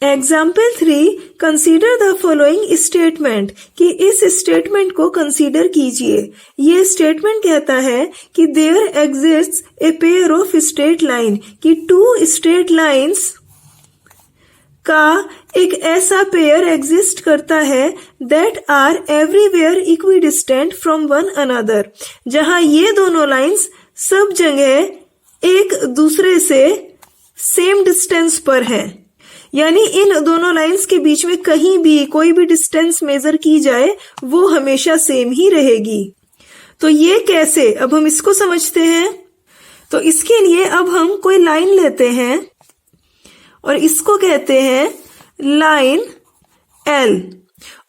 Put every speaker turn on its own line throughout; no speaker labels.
Example 3, consider the following statement, कि इस statement को कंसीडर कीजिए। ये स्टेटमेंट कहता है कि there exists a pair of straight line, कि टू स्ट्रेट लाइन्स का एक ऐसा पेयर एग्जिस्ट करता है that are everywhere equidistant from one another, जहां ये दोनों लाइन्स सब जगह एक दूसरे से सेम डिस्टेंस पर हैं। यानी इन दोनों लाइंस के बीच में कहीं भी कोई भी डिस्टेंस मेजर की जाए वो हमेशा सेम ही रहेगी। तो ये कैसे, अब हम इसको समझते हैं। तो इसके लिए अब हम कोई लाइन लेते हैं और इसको कहते हैं लाइन L,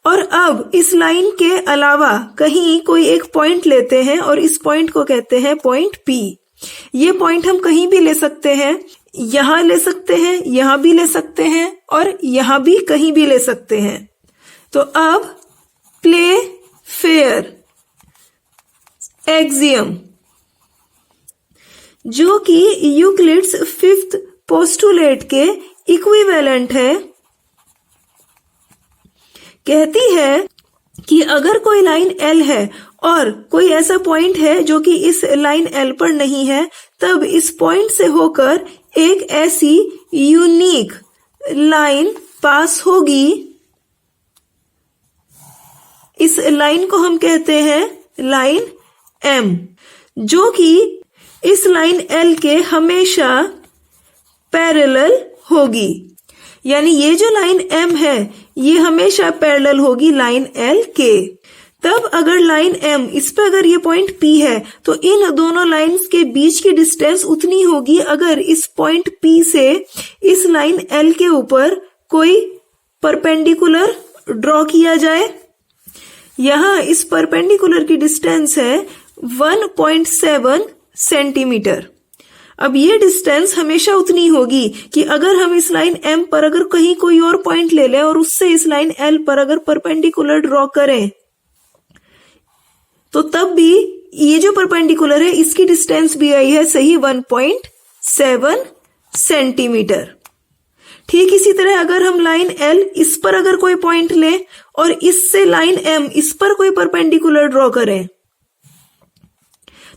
और अब इस लाइन के अलावा कहीं कोई एक पॉइंट लेते हैं और इस पॉइंट को कहते हैं पॉइंट P। ये पॉइंट हम कहीं भी ले सकते हैं, यहां ले सकते हैं, यहां भी ले सकते हैं और यहां भी कहीं भी ले सकते हैं। तो अब प्ले फेयर एक्सियम, जो कि यूक्लिड्स फिफ्थ पोस्टुलेट के इक्विवेलेंट है, कहती है कि अगर कोई लाइन L है और कोई ऐसा पॉइंट है जो कि इस लाइन L पर नहीं है, तब इस पॉइंट से होकर एक ऐसी यूनिक लाइन पास होगी। इस लाइन को हम कहते हैं लाइन M, जो कि इस लाइन L के हमेशा पैरेलल होगी। यानी ये जो लाइन M है ये हमेशा पैरेलल होगी लाइन L के। तब अगर लाइन M, इस पे अगर ये पॉइंट P है तो इन दोनों लाइंस के बीच की डिस्टेंस उतनी होगी अगर इस पॉइंट P से इस लाइन L के ऊपर कोई परपेंडिकुलर ड्रॉ किया जाए। यहां इस परपेंडिकुलर की डिस्टेंस है 1.7 सेंटीमीटर। अब ये डिस्टेंस हमेशा उतनी होगी कि अगर हम इस लाइन M पर अगर कहीं कोई और पॉइंट ले लें और उससे इस लाइन L पर अगर परपेंडिकुलर ड्रॉ करें तो तब भी ये जो परपेंडिकुलर है इसकी डिस्टेंस भी आई है सही 1.7 सेंटीमीटर। ठीक इसी तरह अगर हम लाइन L इस पर अगर कोई पॉइंट लें और इससे लाइन M इस पर कोई परपेंडिकुलर ड्रॉ करें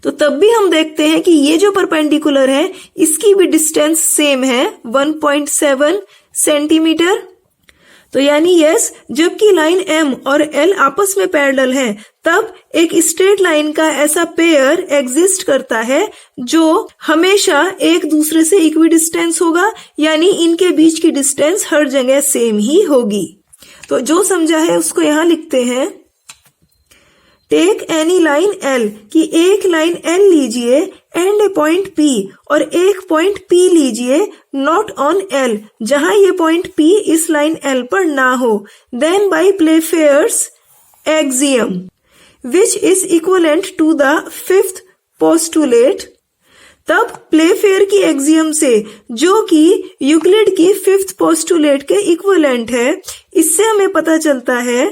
तो तब भी हम देखते हैं कि ये जो परपेंडिकुलर है इसकी भी डिस्टेंस सेम है 1.7 सेंटीमीटर। तो यानी यस, जबकि लाइन M और L आपस में पैरेलल हैं, तब एक स्ट्रेट लाइन का ऐसा पेयर एग्जिस्ट करता है जो हमेशा एक दूसरे से इक्विडिस्टेंस होगा, यानी इनके बीच की डिस्टेंस हर जगह सेम ही होगी। तो जो समझा है उसको यहां लिखते हैं। टेक एनी लाइन L, कि एक लाइन L लीजिए एंड ए पॉइंट P, और एक पॉइंट P लीजिए नॉट ऑन L, जहां ये पॉइंट P इस लाइन L पर ना हो। Then by Playfair's axiom which is equivalent to the fifth postulate, तब प्लेफेयर की एक्सियम से जो कि यूक्लिड की फिफ्थ पोस्टुलेट के इक्वलेंट है, इससे हमें पता चलता है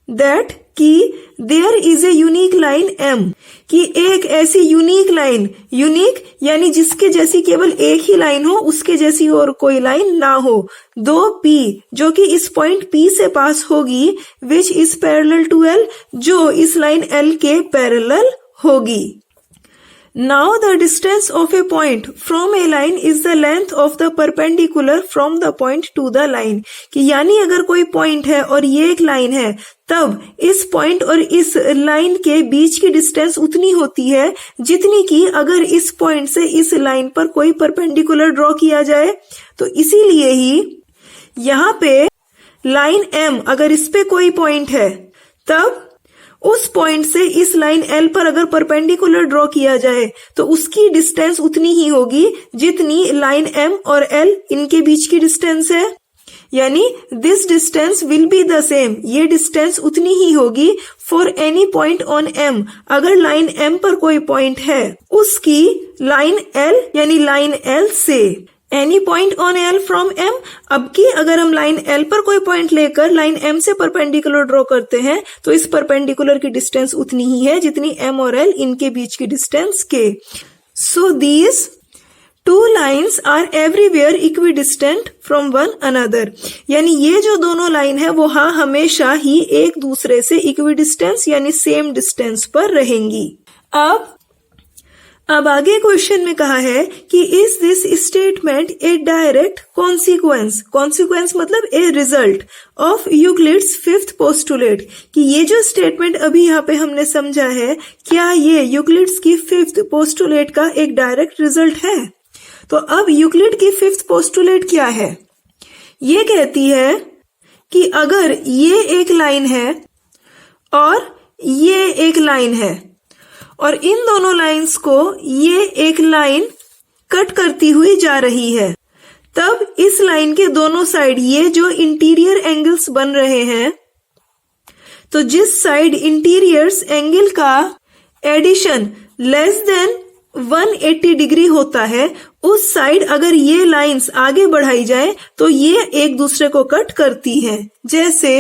दैट कि there is a unique line M, कि एक ऐसी यूनिक लाइन, यूनिक यानी जिसके जैसी केवल एक ही लाइन हो, उसके जैसी और कोई लाइन ना हो, दो P जो कि इस पॉइंट P से पास होगी, which is parallel to L, जो इस लाइन L के पैरेलल होगी। Now the distance of a point from a line is the length of the perpendicular from the point to the line, कि यानी अगर कोई पॉइंट है और ये एक लाइन है, तब इस पॉइंट और इस लाइन के बीच की डिस्टेंस उतनी होती है जितनी कि अगर इस पॉइंट से इस लाइन पर कोई परपेंडिकुलर ड्रॉ किया जाए। तो इसीलिए ही यहाँ पे लाइन M अगर इस पे कोई पॉइंट है, तब उस पॉइंट से इस लाइन L पर अगर परपेंडिकुलर ड्रॉ किया जाए तो उसकी डिस्टेंस उतनी ही होगी जितनी लाइन M और L इनके बीच की डिस्टेंस है। यानी this distance will be the same, ये डिस्टेंस उतनी ही होगी for any point on M, अगर लाइन M पर कोई पॉइंट है उसकी लाइन L यानी लाइन L से। Any point on L from M, अब की अगर हम लाइन L पर कोई पॉइंट लेकर लाइन M से परपेंडिकुलर ड्रॉ करते हैं तो इस परपेंडिकुलर की डिस्टेंस उतनी ही है जितनी M और L इनके बीच की डिस्टेंस के। So these two lines are everywhere equidistant from one another, यानी ये जो दोनों लाइन है वो हमेशा ही एक दूसरे से इक्विडिस्टेंस यानी सेम डिस्टेंस पर रहेंगी। अब आगे क्वेश्चन में कहा है कि is this statement a direct consequence, consequence मतलब a result of Euclid's fifth postulate, कि ये जो स्टेटमेंट अभी यहाँ पे हमने समझा है क्या ये यूक्लिड्स की फिफ्थ पोस्टुलेट का एक डायरेक्ट रिजल्ट है। तो अब यूक्लिड की फिफ्थ पोस्टुलेट क्या है, ये कहती है कि अगर ये एक लाइन है और ये एक लाइन है और इन दोनों लाइंस को ये एक लाइन कट करती हुई जा रही है, तब इस लाइन के दोनों साइड ये जो इंटीरियर एंगल्स बन रहे हैं, तो जिस साइड इंटीरियर्स एंगल का एडिशन लेस देन 180 डिग्री होता है उस साइड अगर ये लाइंस आगे बढ़ाई जाए तो ये एक दूसरे को कट करती है। जैसे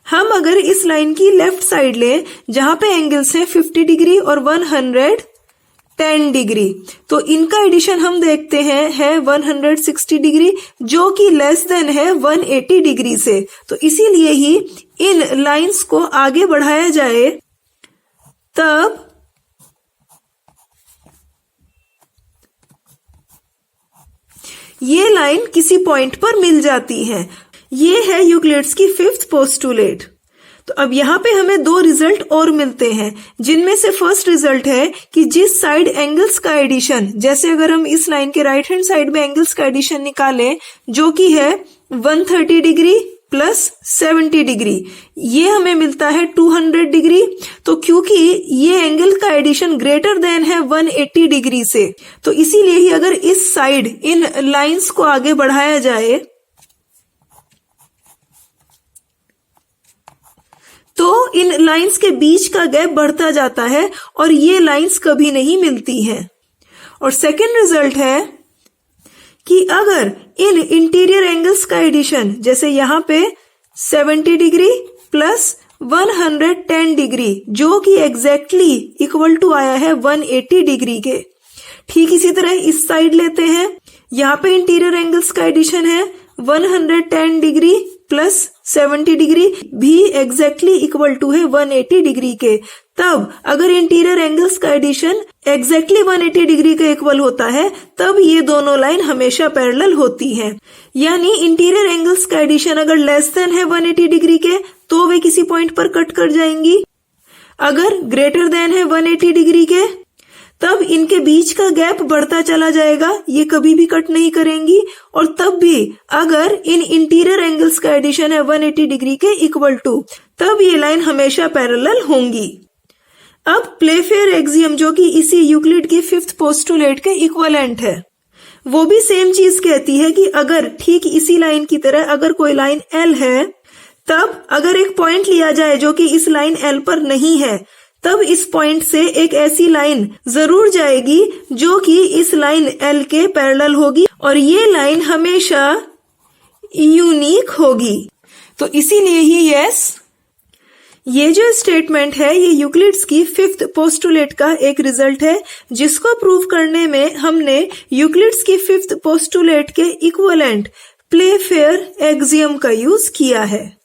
हम अगर इस लाइन की लेफ्ट साइड लें जहां पे एंगल्स हैं 50 डिग्री और 110 डिग्री, तो इनका एडिशन हम देखते हैं है 160 डिग्री जो कि लेस देन है 180 डिग्री से। तो इसीलिए ही इन लाइंस को आगे बढ़ाया जाए तब ये लाइन किसी पॉइंट पर मिल जाती है। ये है यूक्लिड्स की फिफ्थ पोस्टुलेट। तो अब यहाँ पे हमें दो रिजल्ट और मिलते हैं, जिनमें से फर्स्ट रिजल्ट है कि जिस साइड एंगल्स का एडिशन, जैसे अगर हम इस लाइन के राइट हैंड साइड में एंगल्स का एडिशन निकालें जो कि है 130 डिग्री प्लस 70 डिग्री, ये हमें मिलता है 200 डिग्री। तो क्योंकि ये एंगल का एडिशन ग्रेटर देन है 180 डिग्री से, तो इसीलिए ही अगर इस साइड इन लाइंस को आगे बढ़ाया जाए तो इन लाइंस के बीच का गैप बढ़ता जाता है और ये लाइंस कभी नहीं मिलती हैं। और सेकंड रिजल्ट है कि अगर इन इंटीरियर एंगल्स का एडिशन, जैसे यहां पे 70 डिग्री प्लस 110 डिग्री जो कि एग्जैक्टली इक्वल टू आया है 180 डिग्री के, ठीक इसी तरह इस साइड लेते हैं, यहाँ पे इंटीरियर एंगल्स का एडिशन है 110 डिग्री प्लस 70 डिग्री भी एग्जैक्टली इक्वल टू है 180 डिग्री के। तब अगर इंटीरियर एंगल्स का एडिशन एग्जैक्टली 180 डिग्री के इक्वल होता है तब ये दोनों लाइन हमेशा पैरेलल होती हैं। यानी इंटीरियर एंगल्स का एडिशन अगर लेस देन है 180 डिग्री के तो वे किसी पॉइंट पर कट कर जाएंगी, अगर ग्रेटर देन है 180 डिग्री के तब इनके बीच का गैप बढ़ता चला जाएगा, ये कभी भी कट नहीं करेंगी। और तब भी अगर इन इंटीरियर एंगल्स का एडिशन है 180 डिग्री के इक्वल टू, तब ये लाइन हमेशा पैरेलल होंगी। अब प्लेफेयर एक्सियम जो कि इसी यूक्लिड की फिफ्थ पोस्टुलेट के इक्विवेलेंट है, वो भी सेम चीज कहती है कि अगर ठीक इसी लाइन की तरह अगर कोई लाइन एल है, तब अगर एक पॉइंट लिया जाए जो कि इस लाइन एल पर नहीं है, तब इस पॉइंट से एक ऐसी लाइन जरूर जाएगी जो कि इस लाइन एल के पैरेलल होगी और ये लाइन हमेशा यूनिक होगी। तो इसीलिए ही यस, ये जो स्टेटमेंट है ये यूक्लिड्स की फिफ्थ पोस्टुलेट का एक रिजल्ट है, जिसको प्रूव करने में हमने यूक्लिड्स की फिफ्थ पोस्टुलेट के इक्विवेलेंट प्लेफेयर एक्सियम का यूज किया है।